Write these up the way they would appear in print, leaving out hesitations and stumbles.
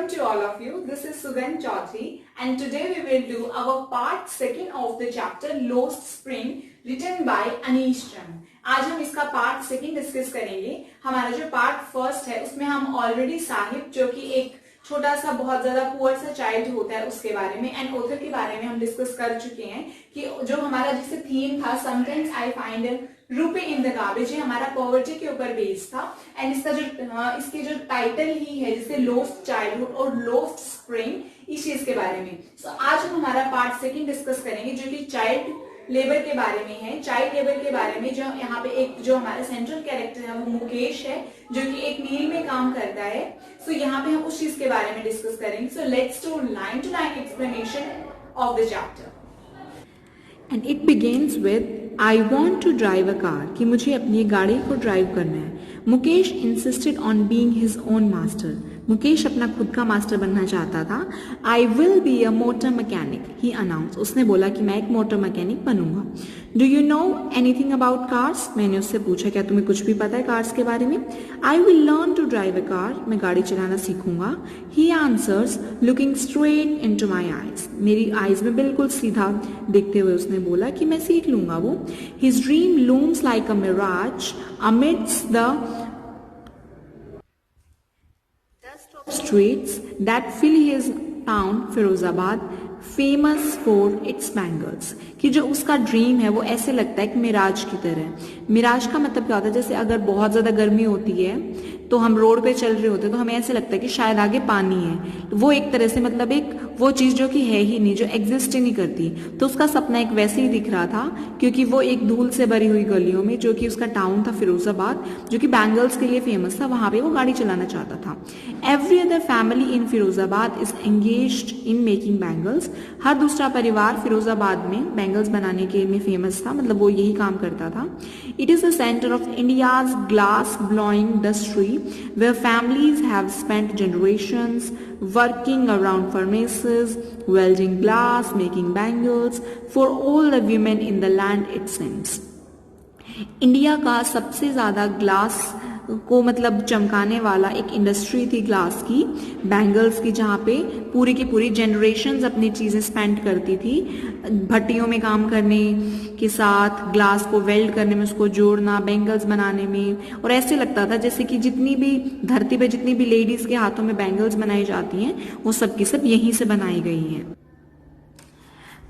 welcome to all of you. This is Sugandh Chaudhary and today we will do our part second of the chapter Lost Spring written by Anish Chand. आज हम इसका part second discuss करेंगे. हमारा जो part first है उसमें हम already Sahib जो कि एक छोटा सा बहुत ज्यादा पुअर सा चाइल्ड होता है उसके बारे में एंड ऑथर के बारे में हम डिस्कस कर चुके हैं कि जो हमारा जिससे थीम था समटाइम्स आई फाइंड रुपए इन द गार्बेज, ये हमारा पॉवर्टी के ऊपर बेस्ड था एंड इसका जो इसके जो टाइटल ही है जिसे लोस्ट चाइल्डहुड और लोस्ट स्प्रिंग इस चीज के बारे में. सो आज हम हमारा पार्ट सेकंड डिस्कस करेंगे जो कि चाइल्ड लेबर के बारे में है. चाइल्ड लेबर के बारे में जो यहाँ पे एक जो हमारा सेंट्रल कैरेक्टर है वो मुकेश है जो कि एक मिल में काम करता है. सो यहाँ पे हम उस चीज के बारे में डिस्कस करेंगे. So let's do line to line explanation of the chapter. And it begins with I want to drive a car, कि मुझे अपनी गाड़ी को ड्राइव करना है. Mukesh insisted on being his own master. Mukesh अपना खुद का मास्टर बनना चाहता था. I will be a motor mechanic he announce. उसने बोला कि मैं एक मोटर मैकेनिक बनूंगा. Do you know anything about cars, मैंने उससे पूछा क्या तुम्हें कुछ भी पता है कार्स के बारे में. I will learn to drive a car, मैं गाड़ी चलाना सीखूंगा. He answers looking straight into my eyes, मेरी आईज में बिल्कुल सीधा देखते हुए उसने बोला कि मैं सीख लूंगा वो. His dream looms like a mirage amidst the streets that fill his town Firozabad famous for its bangles. कि जो उसका ड्रीम है वो ऐसे लगता है कि मिराज की तरह. मिराज का मतलब क्या होता है, जैसे अगर बहुत ज्यादा गर्मी होती है तो हम रोड पे चल रहे होते हैं तो हमें ऐसे लगता है कि शायद आगे पानी है. वो एक तरह से मतलब एक वो चीज जो कि है ही नहीं, जो एग्जिस्ट ही नहीं करती. तो उसका सपना एक वैसे ही दिख रहा था क्योंकि वो एक धूल से भरी हुई गलियों में, जो कि उसका टाउन था फिरोजाबाद जो कि बैंगल्स के लिए फेमस था, वहां पे वो गाड़ी चलाना चाहता था. Every other family in Firozabad is engaged in making bangles. हर दूसरा परिवार फिरोजाबाद में बैंगल्स बनाने के में फेमस था, मतलब वो यही काम करता था. It is the centre of India's glass blowing industry where families have spent generations working around furnaces, welding glass, making bangles for all the women in the land it seems. India का सबसे ज्यादा glass को मतलब चमकाने वाला एक industry थी glass की, बैंगल्स की, जहाँ पे पूरी की पूरी जनरेशन्स अपनी चीजें स्पेंड करती थी. भट्टियों में काम करने के साथ ग्लास को वेल्ड करने में, उसको जोड़ना, बैंगल्स बनाने में. और ऐसे लगता था जैसे कि जितनी भी धरती पे जितनी भी लेडीज के हाथों में बैंगल्स बनाई जाती हैं वो सब की सब यहीं से बनाई गई हैं.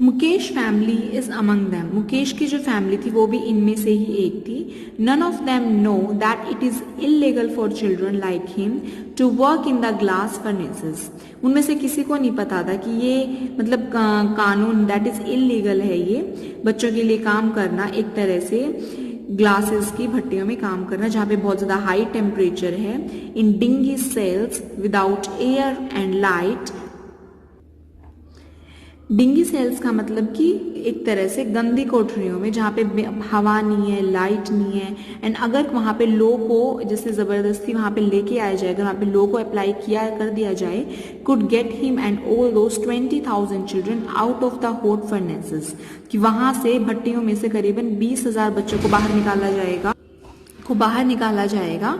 Mukesh family is among them. Mukesh की जो फैमिली थी वो भी इनमें से ही एक थी. None of them know that it is illegal for children like him to work in the glass furnaces. उनमें से किसी को नहीं पता था कि ये मतलब कानून दैट इज इलीगल है, ये बच्चों के लिए काम करना, एक तरह से ग्लासेस की भट्टियों में काम करना जहाँ पे बहुत ज्यादा हाई टेम्परेचर है. In dingy cells without air and light. Dingy cells का मतलब कि एक तरह से गंदी कोठरियों में जहाँ पे हवा नहीं है, लाइट नहीं है, एंड अगर वहाँ पे लो को जैसे जबरदस्ती वहाँ पे लेके आया जाए, अगर वहाँ पे लो को अप्लाई किया कर दिया जाए, could get him and all those 20,000 children out of the hot furnaces, कि वहां से भट्टियों में से करीबन 20,000 बच्चों को बाहर निकाला जाएगा.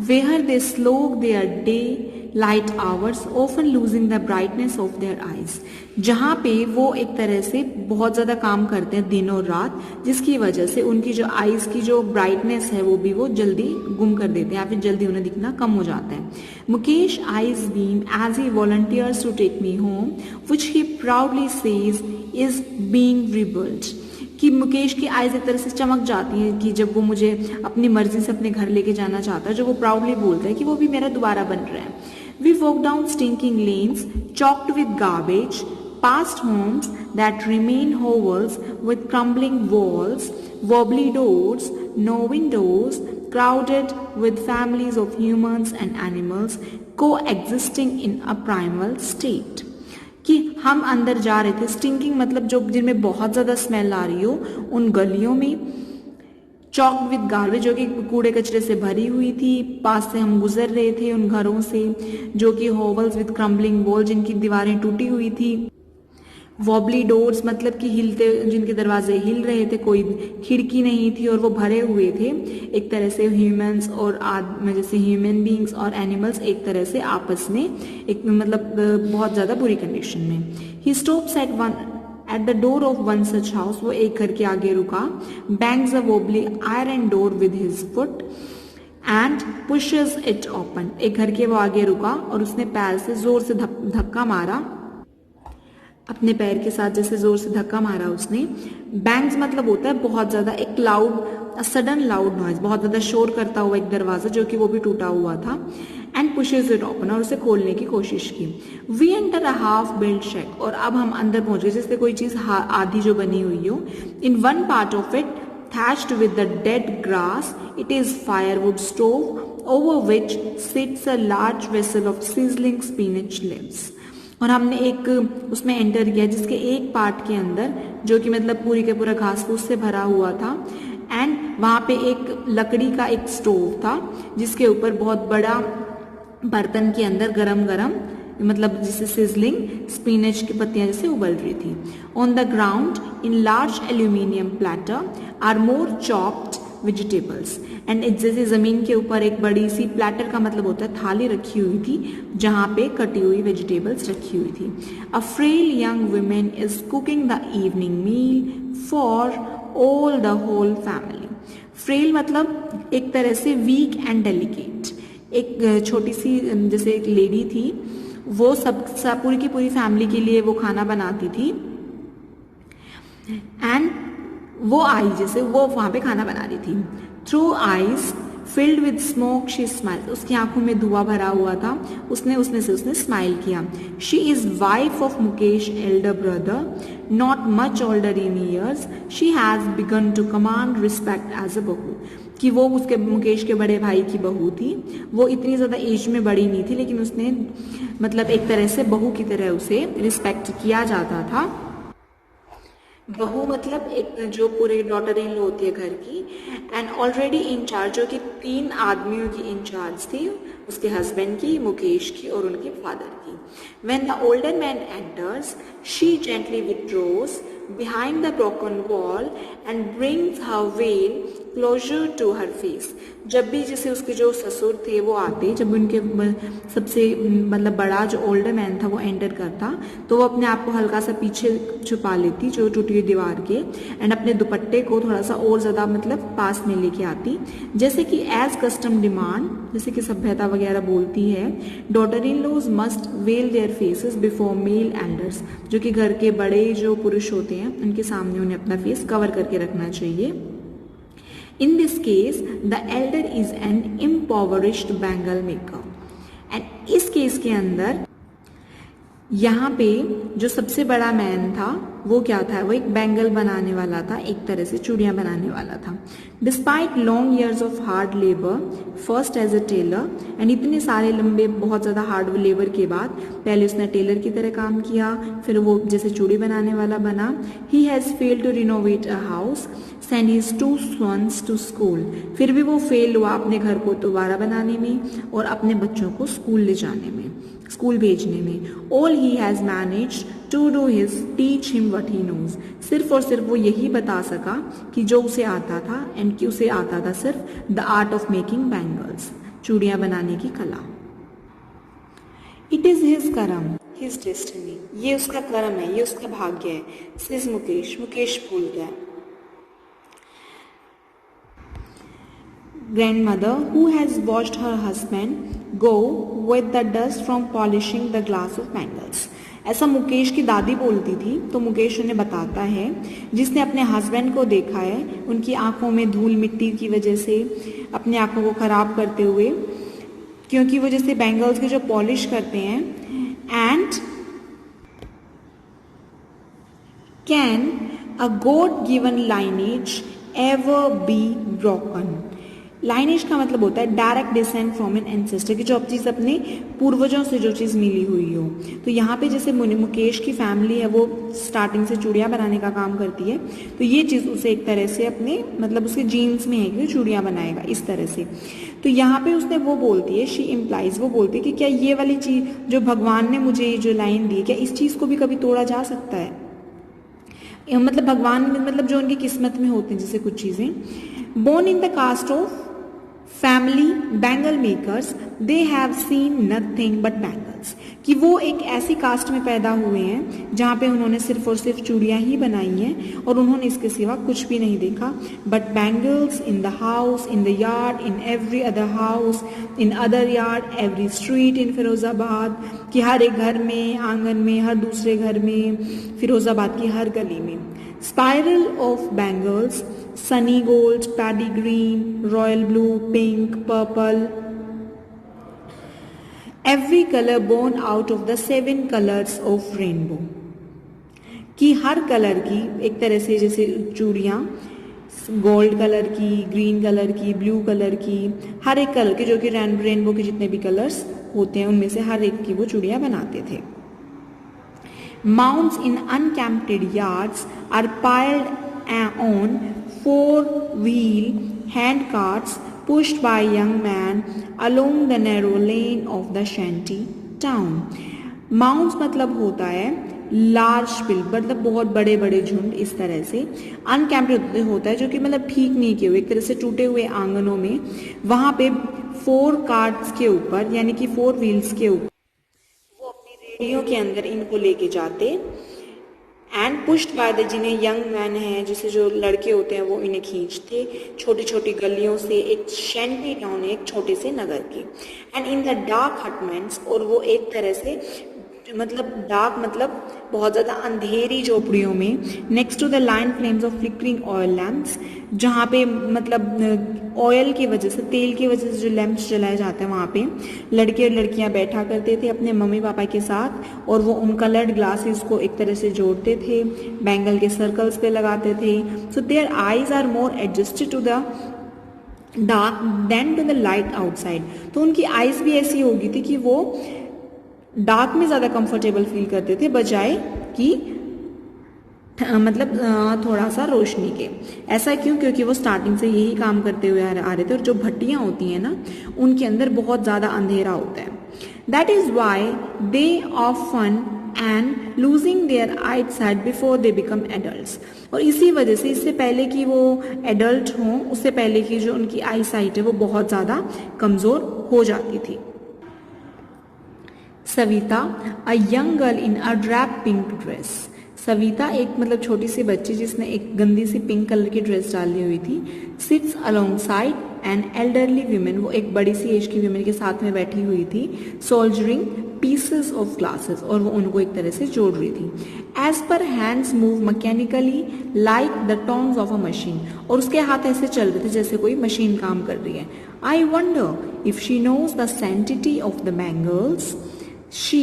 Where they slog their daylight hours often losing the brightness of their eyes. जहां पे वो एक तरह से बहुत ज्यादा काम करते हैं दिन और रात, जिसकी वजह से उनकी जो आईज की जो ब्राइटनेस है वो जल्दी गुम कर देते हैं या फिर जल्दी उन्हें दिखना कम हो जाता है. Mukesh eyes beam as he volunteers to take me home which he proudly says is being rebuilt. कि मुकेश की आईज एक तरह से चमक जाती हैं कि जब वो मुझे अपनी मर्जी से अपने घर लेके जाना चाहता है, जो वो प्राउडली बोलता है कि वो भी मेरा दोबारा बन रहा है. We walk down stinking lanes choked with garbage, past homes that remain hovels with crumbling walls, wobbly doors, no windows, crowded with families of humans and animals coexisting in a primal state. कि हम अंदर जा रहे थे, stinking मतलब जो जिनमें बहुत ज्यादा स्मेल आ रही हो, उन गलियों में, चॉक्ड विद गार्बेज जो कि कूड़े कचरे से भरी हुई थी, पास से हम गुजर रहे थे उन घरों से जो कि होवल्स विद क्रम्बलिंग वॉल जिनकी दीवारें टूटी हुई थी, वॉबली डोर्स मतलब कि हिलते, जिनके दरवाजे हिल रहे थे, कोई खिड़की नहीं थी और वो भरे हुए थे। एक तरह से ह्यूमंस और जैसे ह्यूमन बींग्स और एनिमल्स एक तरह से आपस में एक मतलब बहुत ज्यादा बुरी कंडीशन में। He stops at the door of one such house, वो एक घर के आगे रुका। Bangs a wobbly iron door with his foot and pushes it open, एक घर के वो आगे रुका और उसने पैर से जोर से धक्का मारा, अपने पैर के साथ जैसे जोर से धक्का मारा उसने। बैंग्स मतलब होता है बहुत ज्यादा एक लाउड, सडन लाउड नॉइज, बहुत ज्यादा शोर करता हुआ एक दरवाजा जो कि वो भी टूटा हुआ था। एंड पुशेस इट ओपन, और उसे खोलने की कोशिश की। We enter a half built shack, और अब हम अंदर पहुंच गए जैसे कोई चीज आधी जो बनी हुई हो। In one part of it thatched with the dead grass, it is firewood stove over which sits a large vessel of sizzling spinach leaves. और हमने एक उसमें एंटर किया जिसके एक पार्ट के अंदर, जो कि मतलब पूरी के पूरा घास फूस से भरा हुआ था, एंड वहां पे एक लकड़ी का एक स्टोव था जिसके ऊपर बहुत बड़ा बर्तन के अंदर गरम गरम मतलब जिसे सिजलिंग स्पिनच की पत्तियां जैसे उबल रही थी। On the ground in large aluminium platter are more chopped vegetables, and जैसे जमीन के ऊपर एक बड़ी सी प्लेटर का मतलब होता है थाली रखी हुई थी जहां पे कटी हुई वेजिटेबल्स रखी हुई थी। A frail young women is cooking the evening meal for all the whole family. Frail मतलब एक तरह से वीक एंड डेलिकेट, एक छोटी सी जैसे एक लेडी थी, वो सब पूरी की पूरी फैमिली के लिए वो खाना बनाती थी। एंड वो आई जैसे वो वहां पे खाना बना रही थी। Through eyes filled with smoke she smile, उसकी आंखों में धुआं भरा हुआ था, उसने स्माइल किया। She is wife of Mukesh elder brother, not much older in years, she has begun to command respect as a bahu, कि वो उसके मुकेश के बड़े भाई की बहू थी। वो इतनी ज्यादा एज में बड़ी नहीं थी, लेकिन उसने मतलब एक तरह से बहू की तरह उसे रिस्पेक्ट किया जाता था। बहू मतलब एक जो पूरे डॉटर इन लॉ होती है घर की, एंड ऑलरेडी इंचार्ज, जो कि 3 आदमियों की इंचार्ज थी, उसके हस्बैंड की, मुकेश की और उनके फादर की। When the older man enters, she gently withdraws behind the broken wall and brings her veil closer to her face. जब भी जैसे उसके जो ससुर थे वो आते, जब उनके सबसे मतलब बड़ा जो ओल्डर मैन था वो एंटर करता, तो वो अपने आप को हल्का सा पीछे छुपा लेती जो टूटी हुई दीवार के, एंड अपने दुपट्टे को थोड़ा सा और ज्यादा मतलब पास में लेके आती, जैसे कि एज कस्टम डिमांड, जैसे कि सभ्यता वगैरह बोलती है, daughter in laws must veil their faces before male elders, जो कि घर के बड़े जो पुरुष होते हैं उनके सामने उन्हें अपना फेस कवर करके रखना चाहिए। In this case, the elder is an impoverished bangle maker. And इस केस के अंदर यहाँ पे जो सबसे बड़ा मैन था वो क्या था, वो एक बैंगल बनाने वाला था, एक तरह से चूड़ियां बनाने वाला था। Despite long years of hard labour, first as a tailor, and इतने सारे लंबे बहुत ज्यादा हार्ड लेबर के बाद पहले उसने टेलर की तरह काम किया, फिर वो जैसे चूड़ी बनाने वाला बना। He has failed to renovate a house, send his 2 sons to school, फिर भी वो फेल हुआ अपने घर को दोबारा बनाने में और अपने बच्चों को स्कूल ले जाने में, स्कूल भेजने में। All he has managed to do is teach him what he knows, सिर्फ और सिर्फ वो यही बता सका कि जो उसे आता था, एंड कि उसे आता था सिर्फ the art of making bangles, चूड़ियां बनाने की कला। इट इज हिज कर्म, हिज डेस्टिनी, ये उसका कर्म है, ये उसका भाग्य है। सिज मुकेश, मुकेश भूल गया। Grandmother, who has watched her husband go with the dust from polishing the glass of bangles. ऐसा मुकेश की दादी बोलती थी, तो मुकेश उन्हें बताता है जिसने अपने हस्बैंड को देखा है उनकी आंखों में धूल मिट्टी की वजह से अपनी आंखों को खराब करते हुए, क्योंकि वो जैसे बैंगल्स की जो पॉलिश करते हैं। And can a God given lineage ever be broken, lineage का मतलब होता है direct decent from N ancestor, की जो अब चीज अपने पूर्वजों से जो चीज मिली हुई हो। तो यहाँ पे जैसे मुकेश की फैमिली है वो स्टार्टिंग से चूड़ियां बनाने का काम करती है, तो ये चीज उसे एक तरह से अपने मतलब उसके जीन्स में है कि चूड़ियां बनाएगा इस तरह से। तो यहाँ पे उसने वो बोलती है, शी इम्प्लाइज, वो बोलती है कि क्या ये वाली चीज जो भगवान ने मुझे जो लाइन दी, क्या इस चीज को भी कभी तोड़ा जा सकता है? मतलब भगवान मतलब जो उनकी किस्मत में होते हैं जैसे कुछ चीजें। Born in the caste of family bangle makers they have seen nothing but bangles, कि वो एक ऐसी कास्ट में पैदा हुए हैं जहाँ पे उन्होंने सिर्फ और सिर्फ चूड़ियाँ ही बनाई हैं और उन्होंने इसके सिवा कुछ भी नहीं देखा। But bangles in the house, in the yard, in every other house, in other yard, every street in Firozabad, कि हर एक घर में, आंगन में, हर दूसरे घर में, फिरोजाबाद की हर गली में। Spiral of bangles, sunny gold, paddy green, royal blue, pink, purple, every color born out of the 7 colors of rainbow, कि हर कलर की एक तरह से जैसे चूड़ियाँ गोल्ड कलर की, ग्रीन कलर की, ब्लू कलर की, हर एक कलर की, जो कि रेनबो के जितने भी कलर्स होते हैं उनमें से हर एक की वो चूड़ियाँ बनाते थे। Mounds in uncamped yards are piled on 4-wheel hand carts pushed by young men along the narrow lane of the shanty town. Mounds मतलब होता है लार्ज पिल, मतलब बहुत बड़े बड़े झुंड इस तरह से। अनकैम्प्ड होता है जो कि मतलब ठीक नहीं किए हुए, एक तरह से टूटे हुए आंगनों में, वहां पे 4 कार्ट्स के ऊपर यानी कि 4 व्हील्स के ऊपर वो अपनी रेडियो के अंदर इनको लेके जाते। एंड पुश्ड बाय द, जिन्हें यंग मैन है, जिसे जो लड़के होते हैं वो इन्हें खींचते छोटी छोटी गलियों से एक शैंटी टाउन, एक छोटे से नगर की। And in the dark hutments, और वो एक तरह से मतलब डार्क मतलब बहुत ज़्यादा अंधेरी झोपड़ियों में, next to the line flames of flickering oil lamps, जहाँ पे मतलब ऑयल की वजह से, तेल की वजह से जो लैम्प्स जलाए जाते हैं वहाँ पे लड़के और लड़कियाँ बैठा करते थे अपने मम्मी पापा के साथ, और वो उन कलर्ड ग्लासेस को एक तरह से जोड़ते थे, बैंगल के सर्कल्स पे लगाते थे। So their eyes are more adjusted to the dark than to the light outside, तो उनकी आईज भी ऐसी होगी थी कि वो डार्क में ज़्यादा कंफर्टेबल फील करते थे बजाय कि मतलब थोड़ा सा रोशनी के। ऐसा क्यों? क्योंकि वो स्टार्टिंग से यही काम करते हुए आ रहे थे, और जो भट्टियाँ होती हैं ना उनके अंदर बहुत ज़्यादा अंधेरा होता है। That is why they often end losing their eyesight before they become adult, और इसी वजह से इससे पहले कि वो एडल्ट हों उससे पहले की जो उनकी आई साइट है वो बहुत ज़्यादा कमज़ोर हो जाती थी। Savita, a young girl in a drab pink dress, Savita एक मतलब छोटी सी बच्ची जिसने एक गंदी सी पिंक कलर की ड्रेस डाली हुई थी, sits alongside an elderly women, वो एक बड़ी सी एज की वीमेन के साथ में बैठी हुई थी, सोल्जरिंग पीसेस ऑफ ग्लासेस, और वो उनको एक तरह से जोड़ रही थी। As her hands move mechanically like the tongs of a machine, और उसके हाथ ऐसे चल रहे थे जैसे कोई मशीन काम कर रही है। I wonder if she knows the sanctity of the bangles she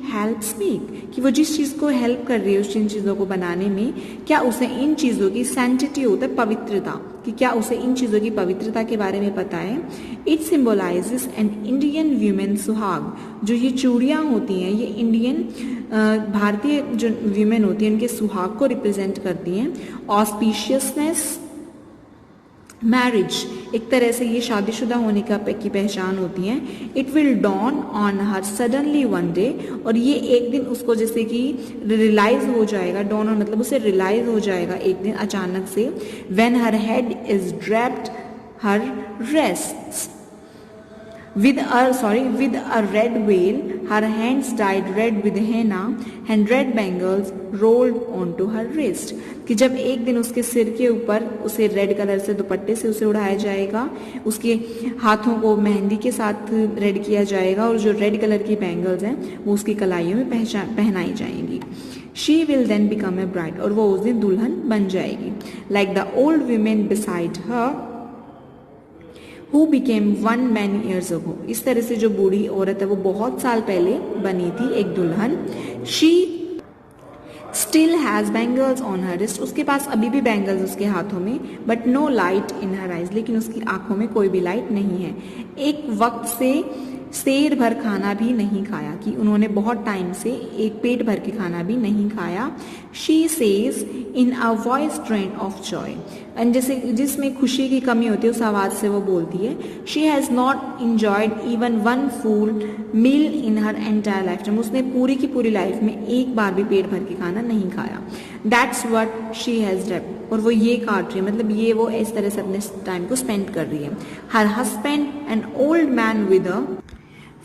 helps me, कि वो जिस चीज़ को हेल्प कर रही है उस जिन चीज़ों को बनाने में, क्या उसे इन चीज़ों की सैंटिटी होता है पवित्रता, कि क्या उसे इन चीज़ों की पवित्रता के बारे में पता है। इट सिम्बोलाइजेस एन इंडियन वीमेन सुहाग, जो ये चूड़ियाँ होती हैं ये इंडियन भारतीय जो वीमेन होती हैं उनके सुहाग को रिप्रेजेंट करती हैं। ऑस्पिशियसनेस, मैरिज, एक तरह से ये शादीशुदा होने की पहचान होती है। It will dawn on her suddenly one day, और ये एक दिन उसको जैसे कि रियलाइज हो जाएगा, डॉन ऑन मतलब उसे रियलाइज हो जाएगा एक दिन अचानक से। When her head is draped her rests with a red veil, her hands dyed red with henna and red bangles rolled onto her wrist, कि जब एक दिन उसके सिर के ऊपर उसे रेड कलर से दुपट्टे से उसे उड़ाया जाएगा, उसके हाथों को मेहंदी के साथ रेड किया जाएगा, और जो रेड कलर की बैंगल्स हैं वो उसकी कलाइयों में पहनाई जाएंगी। She will then become a bride, और वो उस दिन दुल्हन बन जाएगी। Like the old women beside her who became one many years ago, इस तरह से जो बूढ़ी औरत है वो बहुत साल पहले बनी थी एक दुल्हन। She still has bangles on her wrist, उसके पास अभी भी बैंगल्स उसके हाथों में, but no light in her eyes, लेकिन उसकी आंखों में कोई भी लाइट नहीं है। एक वक्त से शेर भर खाना भी नहीं खाया, कि उन्होंने बहुत टाइम से एक पेट भर के खाना भी नहीं खाया। She says in a voice drained of joy, and जैसे जिसमें खुशी की कमी होती है उस आवाज से वो बोलती है, she has not enjoyed even one full meal in her entire lifetime, उसने पूरी की पूरी लाइफ में एक बार भी पेट भर के खाना नहीं खाया। That's what she has done, और वो ये काट रही है, मतलब ये वो इस तरह से अपने टाइम को स्पेंड कर रही है। Her husband an old man with a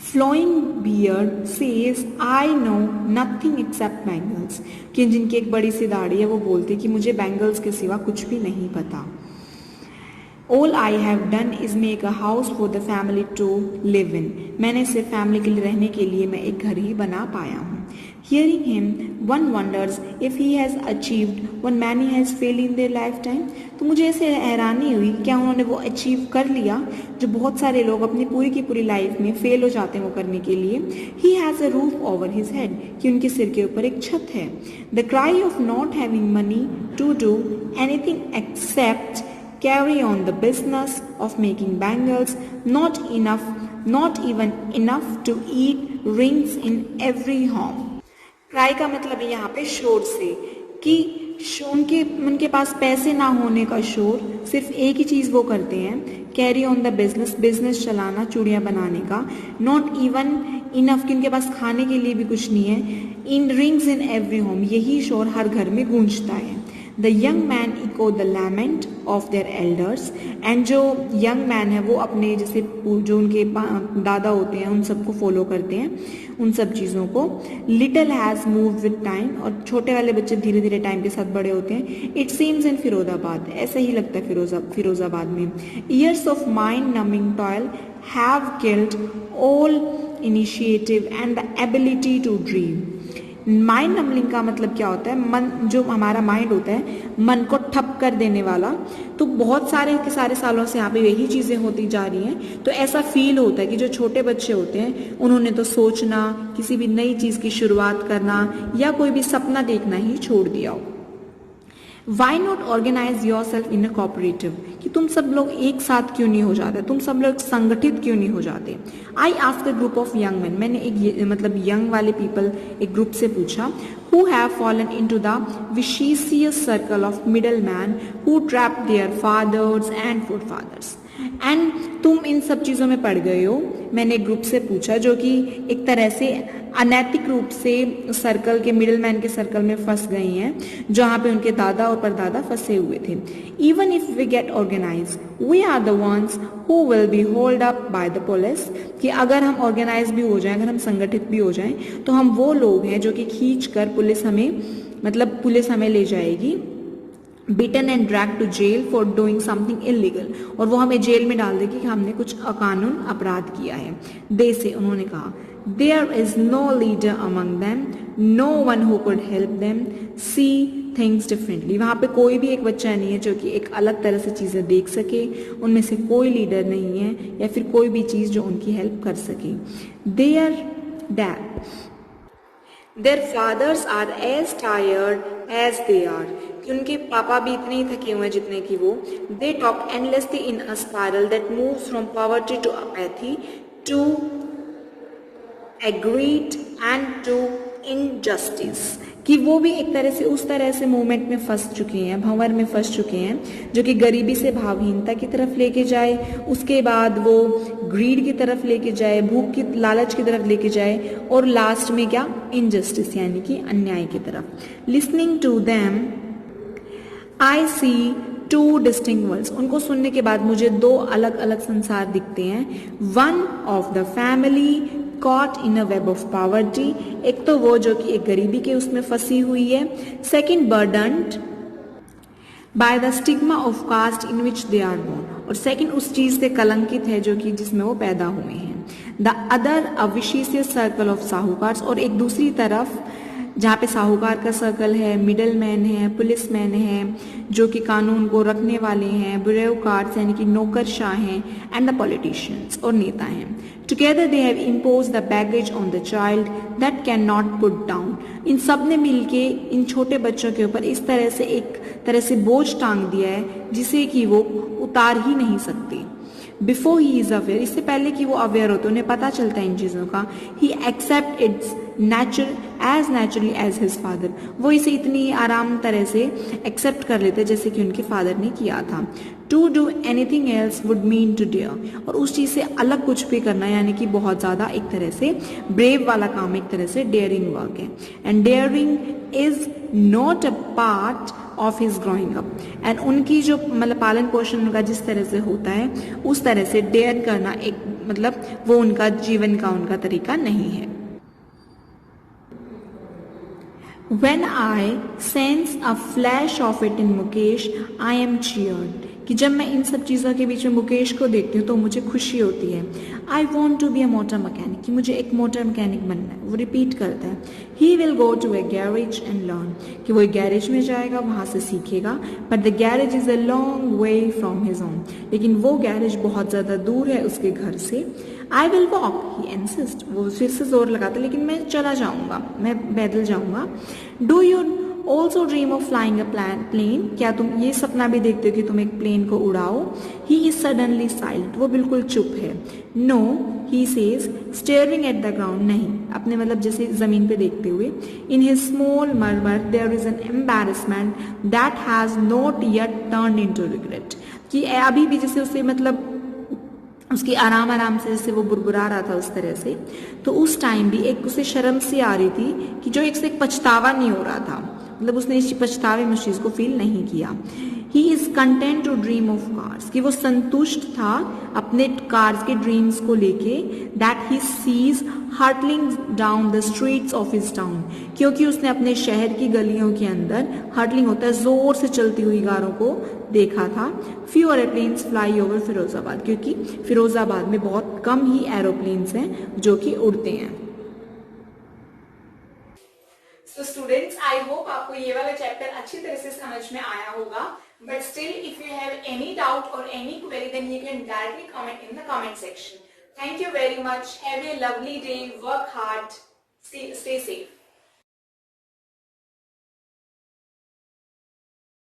flowing beard says I know nothing except bangles, कि जिनकी एक बड़ी सी दाढ़ी है वो बोलती है कि मुझे बैंगल्स के सिवा कुछ भी नहीं पता। All I have done is make a house for the family to live in, मैंने सिर्फ फैमिली के लिए रहने के लिए मैं एक घर ही बना पाया हूँ। Hearing him, one wonders if he has achieved what many has failed in their lifetime, तो मुझे ऐसे हैरानी हुई क्या उन्होंने वो अचीव कर लिया जो बहुत सारे लोग अपनी पूरी की पूरी लाइफ में फेल हो जाते हैं वो करने के लिए। He has a roof over his head, कि उनके सिर के ऊपर एक छत है। The cry of not having money to do anything except carry on the business of making bangles, not even enough to eat rings in every home। Cry का मतलब है यहाँ पे शोर से, कि उनके पास पैसे ना होने का शोर, सिर्फ एक ही चीज वो करते हैं, कैरी ऑन द बिजनेस चलाना, चूड़ियां बनाने का, नॉट इवन इनफ, कि उनके पास खाने के लिए भी कुछ नहीं है, इन रिंग्स इन एवरी होम, यही शोर हर घर में गूंजता है। The young man echo the lament of their elders, and जो यंग मैन है वो अपने जैसे जो उनके दादा होते हैं उन सबको फॉलो करते हैं, उन सब चीज़ों को। Little has moved with time, और छोटे वाले बच्चे धीरे धीरे टाइम के साथ बड़े होते हैं। इट सीम्स इन फिरोजाबाद, ऐसा ही लगता है फिरोजाबाद में। Years of mind numbing toil have killed all initiative and the ability to dream. Mind numbing का मतलब क्या होता है, मन, जो हमारा माइंड होता है मन को ठप कर देने वाला। तो बहुत सारे के सारे सालों से यहाँ पे यही चीजें होती जा रही हैं, तो ऐसा फील होता है कि जो छोटे बच्चे होते हैं उन्होंने तो सोचना, किसी भी नई चीज की शुरुआत करना या कोई भी सपना देखना ही छोड़ दिया हो। Why not organise yourself in a cooperative, कि तुम सब लोग एक साथ क्यों नहीं हो जाते, तुम सब लोग संगठित क्यों नहीं हो जाते। I ask a group of young man, मैंने एक मतलब यंग वाले पीपल एक ग्रुप से पूछा, who have fallen into the vicious circle of middlemen who trapped their fathers and forefathers, and तुम इन सब चीजों में पड़ गए हो। मैंने एक ग्रुप से पूछा जो कि एक तरह से अनैतिक रूप से सर्कल के, मिडिलमैन के सर्कल में फंस गए हैं, जहां पे उनके दादा और परदादा फंसे हुए थे। Even if we get organise we are the ones who will be hold up by the police, कि अगर हम ऑर्गेनाइज भी हो जाएं, अगर हम संगठित भी हो जाएं, तो हम वो लोग हैं जो कि खींच कर पुलिस हमें ले जाएगी। Beaten and drag to jail for doing something illegal, और वो हमें जेल में डाल देगी कि हमने कुछ अकानून अपराध किया है। दे से, उन्होंने कहा, there is no leader among them, no one who could help them see things differently. वहां पे कोई भी एक बच्चा नहीं है जो कि एक अलग तरह से चीजें देख सके, उनमें से कोई लीडर नहीं है या फिर कोई भी चीज जो उनकी हेल्प कर सके। Their fathers are as tired as they are, कि उनके पापा भी इतने ही थके हुए हैं जितने कि वो। They talk endlessly in a spiral that moves from poverty to apathy to greed and to injustice, कि वो भी एक तरह से उस तरह से मूवमेंट में फंस चुके हैं, भंवर में फंस चुके हैं, जो कि गरीबी से भावहीनता की तरफ लेके जाए, उसके बाद वो ग्रीड की तरफ लेके जाए, भूख की लालच की तरफ लेके जाए, और लास्ट में क्या, इनजस्टिस यानी कि अन्याय की तरफ। Listening to them I see two distinct worlds, उनको सुनने के बाद मुझे दो अलग अलग संसार दिखते हैं। One of the family caught in a web of poverty, एक तो वो जो कि एक गरीबी के उसमें फंसी हुई है। Second burdened by the stigma of caste in which they are born, और सेकेंड उस चीज से कलंकित है जो कि जिसमें वो पैदा हुए हैं। The other a vicious circle of sahukars, और एक दूसरी तरफ जहाँ पे साहूकार का सर्कल है, मिडल मैन है, पुलिस मैन है जो कि कानून को रखने वाले हैं, ब्यूरोक्रेट्स यानी कि नौकरशाह हैं, एंड द पॉलिटिशियंस और नेता हैं। Together they have imposed the baggage on the child that can not put down, इन सब ने मिलके इन छोटे बच्चों के ऊपर इस तरह से एक तरह से बोझ टांग दिया है जिसे कि वो उतार ही नहीं सकते। बिफोर ही इज अवेयर, इससे पहले कि वो अवेयर होते, उन्हें पता चलता है इन चीजों का, he accept its naturally as his father, वो इसे इतनी आराम तरह से एक्सेप्ट कर लेते जैसे कि उनके फादर ने किया था। To do anything else would mean to dare, और उस चीज से अलग कुछ भी करना यानी कि बहुत ज्यादा एक तरह से ब्रेव वाला काम, एक तरह से डेयरिंग वर्क है। And daring is not a part of his growing up, and उनकी जो मतलब पालन पोषण उनका जिस तरह से होता है उस तरह से डेयर करना एक मतलब वो उनका जीवन का उनका तरीका नहीं है। When I sense a flash of it in Mukesh, I am cheered, कि जब मैं इन सब चीज़ों के बीच में मुकेश को देखती हूँ तो मुझे खुशी होती है। I want to be a motor mechanic, कि मुझे एक मोटर मैकेनिक बनना है। वो रिपीट करता है। He will go to a garage and learn, कि वो एक गैरेज में जाएगा, वहाँ से सीखेगा। But the garage is a long way from his home, लेकिन वो गैरेज बहुत ज़्यादा दूर है उसके घर से। I will walk, he insist, वो फिर से जोर लगाता, लेकिन मैं चला जाऊँगा, मैं पैदल जाऊँगा। Do you also dream of flying a plane, क्या तुम ये सपना भी देखते हो कि तुम एक प्लेन को उड़ाओ? ही इज सडनली साइलेंट, वो बिल्कुल चुप है। No, he says staring at the ground, नहीं, अपने मतलब जैसे जमीन पे देखते हुए। In his small murmur there is an embarrassment that has not yet turn into regret, कि अभी भी जैसे उसे मतलब उसकी आराम आराम से जैसे वो बुरबुरा रहा था उस तरह से, तो उस टाइम भी एक उसे शर्म सी आ रही थी कि जो एक पछतावा नहीं हो रहा था, मतलब उसने इस पछतावे में उस चीज को फील नहीं किया। He is content to dream of cars, कि वो संतुष्ट था अपने कार्स के ड्रीम्स को लेके। That he sees hurtling down the streets of his town, क्योंकि उसने अपने शहर की गलियों के अंदर, हर्टलिंग होता है जोर से चलती हुई कारों को देखा था। Few aeroplanes fly over Firozabad, क्योंकि फिरोजाबाद में बहुत कम ही एरोप्लेन्स हैं जो कि उड़ते हैं। तो स्टूडेंट्स, आई होप आपको ये वाला चैप्टर अच्छी तरह से समझ में आया होगा। But still if you have any doubt और any query then you can directly comment in the comment section. Thank you very much. Have a lovely day. Work hard. Stay safe.